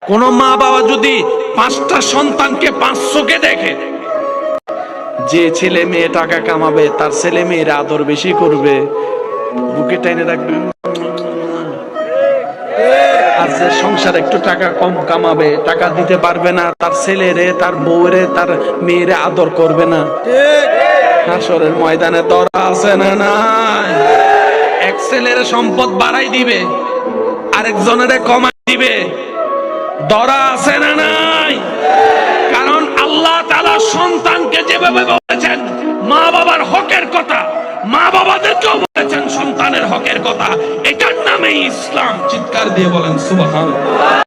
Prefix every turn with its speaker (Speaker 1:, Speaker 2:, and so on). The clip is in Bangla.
Speaker 1: কোন মা বাবা যদি 5টা সন্তানকে 500কে দেখে, যে ছেলে মেয়ে টাকা কামাবে তার ছেলে মেয়ের আদর বেশি করবে, বুকে টেনে রাখবে। আর যে সংসার একটু টাকা কম কামাবে, টাকা দিতে পারবে না, তার ছেলেরে তার বউরে তার মেয়েরে আদর করবে না। হাসরের ময়দানে ধরা আছে না নাই? এক ছেলের সম্পদ বাড়াই দিবে, আরেকজনের কমাই দিবে। ধরা আছে না নাই? কারণ আল্লাহ তাআলা সন্তানকে যেভাবে বলেছেন মা বাবার হকের কথা, মা বাবাদেরকেও বলেছেন সন্তানের হকের কথা। এটার নামে ইসলাম। চিৎকার দিয়ে বলেন সুবহানাল্লাহ।